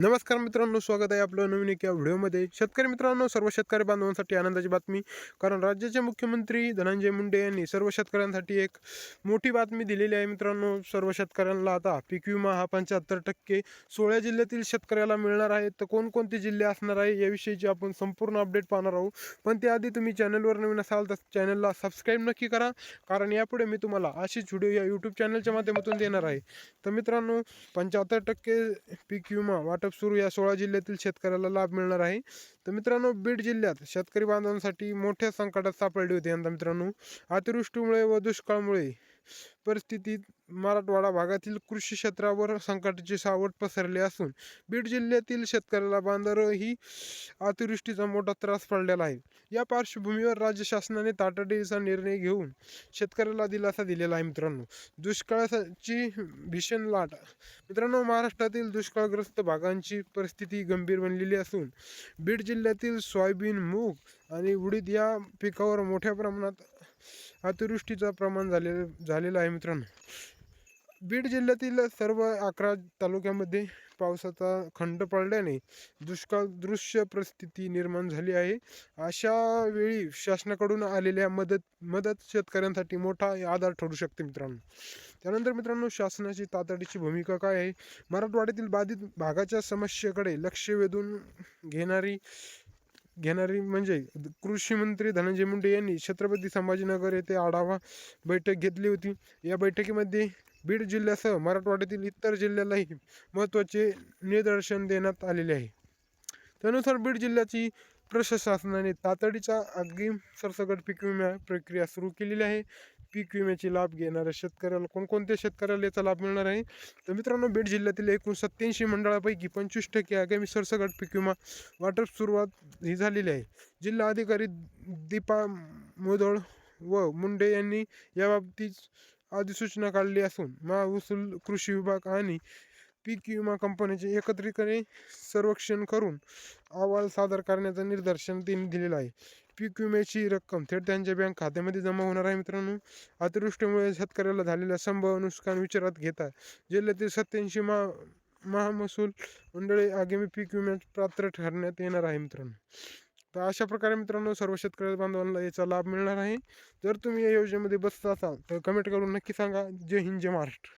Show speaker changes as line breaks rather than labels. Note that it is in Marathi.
नमस्कार मित्रांनो, स्वागत आहे आपलं नवीन एका व्हिडिओमध्ये. शेतकरी मित्रांनो, सर्व शेतकरी बांधवांसाठी आनंदाची बातमी. कारण राज्याचे मुख्यमंत्री धनंजय मुंडे यांनी सर्व शेतकऱ्यांसाठी एक मोठी बातमी दिलेली आहे मित्रांनो. सर्व शेतकऱ्यांना आता पीक विमा हा 75% 16 जिल्ह्यातील शेतकऱ्याला मिळणार आहे. तर कोणकोणते जिल्हे असणार आहे याविषयीची आपण संपूर्ण अपडेट पाहणार आहोत. पण त्याआधी तुम्ही चॅनलवर नवीन असाल तर चॅनलला सबस्क्राईब नक्की करा, कारण यापुढे मी तुम्हाला अशीच व्हिडिओ या यूट्यूब चॅनलच्या माध्यमातून देणार आहे. तर मित्रांनो, 75% पीक विमा वाटप सुरू या 16 जिल्ह्यातील शेतकऱ्याला लाभ मिळणार आहे. तर मित्रांनो, बीड जिल्ह्यात शेतकरी बांधवांसाठी मोठ्या संकटात सापडली होती यंदा मित्रांनो. अतिवृष्टीमुळे व दुष्काळामुळे परिस्थितीत मराठवाडा भागातील कृषी क्षेत्रावर संकटाची सावट पसरली असून बीड जिल्ह्यातील शेतकऱ्याला बांधावरही अतिवृष्टीचा मोठा त्रास पडलेला आहे. या पार्श्वभूमीवर राज्य शासनाने तातडीचा निर्णय घेऊन शेतकऱ्याला दिलासा दिलेला आहे मित्रांनो. दुष्काळाची भीषण लाट. मित्रांनो, महाराष्ट्रातील दुष्काळग्रस्त भागांची परिस्थिती गंभीर बनलेली असून बीड जिल्ह्यातील सोयाबीन, मूग आणि उडीद या पिकावर मोठ्या प्रमाणात अतिवृष्टीचं प्रमाण झालेलं आहे मित्रांनो. बीड जिल्ह्यातील सर्व 11 तालुक्यामध्ये पावसाचा खंड पडल्याने दुष्काळदृश्य परिस्थिती निर्माण झाली आहे. अशा वेळी शासनाकडून आलेल्या मदत शेतकऱ्यांसाठी मोठा आधार ठरू शकते मित्रांनो. त्यानंतर मित्रांनो, शासनाची तातडीची भूमिका काय आहे? मराठवाड्यातील बाधित भागाच्या समस्येकडे लक्ष वेधून घेणारी घेणारी म्हणजे कृषी मंत्री धनंजय मुंडे यांनी छत्रपती संभाजीनगर येथे आढावा बैठक घेतली होती. या बैठकीमध्ये बीड जिल्ह्यासह मराठवाड्यातील इतर जिल्ह्यालाही महत्त्वाचे निदर्शन देण्यात आलेले आहे. त्यानुसार बीड जिल्ह्याची प्रशासनाने तातडीचा अग्रिम सरसकट पीक विमा प्रक्रिया सुरू केलेली आहे. पीक विम्याचे लाभ घेणाऱ्या शेतकऱ्याला कोणकोणत्या शेतकऱ्याला याचा लाभ मिळणार आहे? तर मित्रांनो, बीड जिल्ह्यातील एकूण 87 मंडळापैकी 25% आगामी सरसकट पीक विमा वाटप सुरुवात ही झालेली आहे. जिल्हा अधिकारी दीपा मुधोळ व मुंडे यांनी याबाबतीत अधिसूचना काढली असून महसूल, कृषी विभाग आणि पीक विमा कंपन्यांचे एकत्रितपणे सर्वेक्षण करून अहवाल सादर करण्याचं निर्देशन त्यांनी दिलेलं आहे. पीक विम्याची रक्कम थेट त्यांच्या बँक खात्यामध्ये जमा होणार आहे मित्रांनो. अतिवृष्टीमुळे शेतकऱ्याला झालेल्या संभाव्य नुकसान विचारात घेता जिल्ह्यातील 87 महसूल मंडळे आगामी पीक विम्यात पात्र ठरण्यात येणार आहे मित्रांनो. तर अशा प्रकारे मित्रांनो, सर्व शेतकरी बांधवांना याचा लाभ मिळणार आहे. जर तुम्ही या योजनेमध्ये बसत असाल तर कमेंट करून नक्की सांगा. जय हिंद, जय महाराष्ट्र.